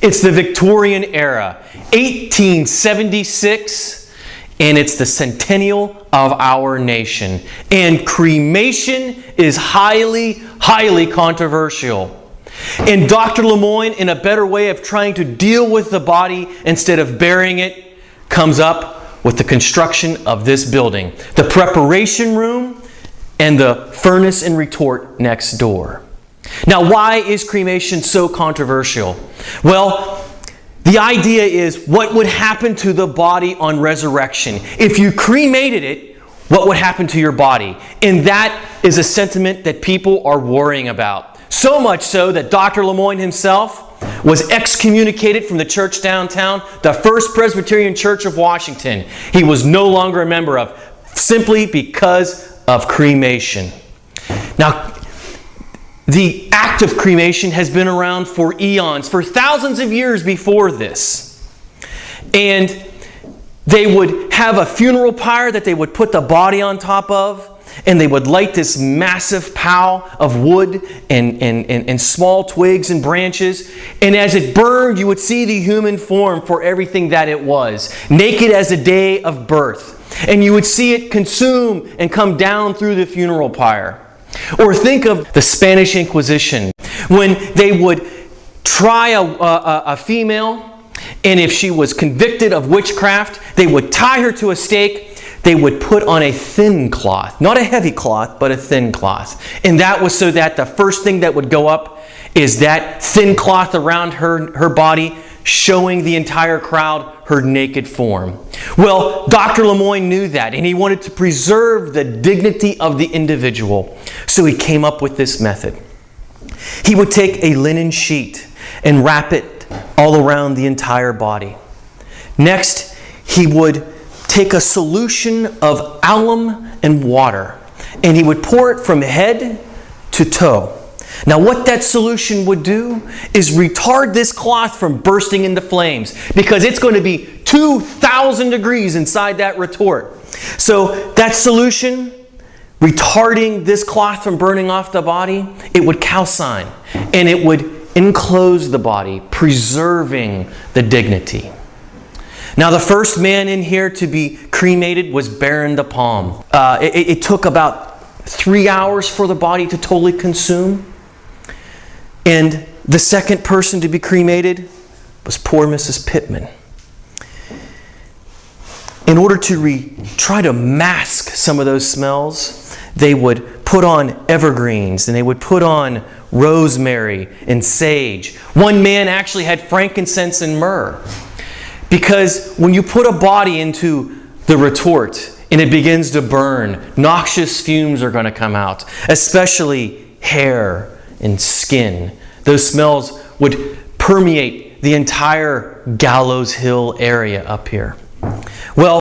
It's the Victorian era, 1876, and it's the centennial of our nation. And cremation is highly, highly controversial. And Dr. Lemoyne, in a better way of trying to deal with the body instead of burying it, comes up with the construction of this building, the preparation room and the furnace and retort next door. Now, why is cremation so controversial? Well, the idea is what would happen to the body on resurrection. If you cremated it, what would happen to your body? And that is a sentiment that people are worrying about. So much so that Dr. Lemoyne himself was excommunicated from the church downtown, the First Presbyterian Church of Washington. He was no longer a member of, simply because of cremation. Now, the act of cremation has been around for eons, for thousands of years before this. And they would have a funeral pyre that they would put the body on top of, and they would light this massive pile of wood and small twigs and branches. And as it burned, you would see the human form for everything that it was, naked as the day of birth. And you would see it consume and come down through the funeral pyre. Or think of the Spanish Inquisition, when they would try a female, and if she was convicted of witchcraft, they would tie her to a stake. They would put on a thin cloth, not a heavy cloth, but a thin cloth. And that was so that the first thing that would go up is that thin cloth around her body, showing the entire crowd her naked form. Well, Dr. Lemoyne knew that, and he wanted to preserve the dignity of the individual. So he came up with this method. He would take a linen sheet and wrap it all around the entire body. Next, he would take a solution of alum and water, and he would pour it from head to toe. Now, what that solution would do is retard this cloth from bursting into flames, because it's going to be 2,000 degrees inside that retort. So that solution, retarding this cloth from burning off the body, it would calcine and it would enclose the body, preserving the dignity. Now, the first man in here to be cremated was Baron de Palm. It took about 3 hours for the body to totally consume. And the second person to be cremated was poor Mrs. Pittman. In order to try to mask some of those smells, they would put on evergreens and they would put on rosemary and sage. One man actually had frankincense and myrrh. Because when you put a body into the retort and it begins to burn, noxious fumes are going to come out, especially hair and skin. Those smells would permeate the entire Gallows Hill area up here. Well,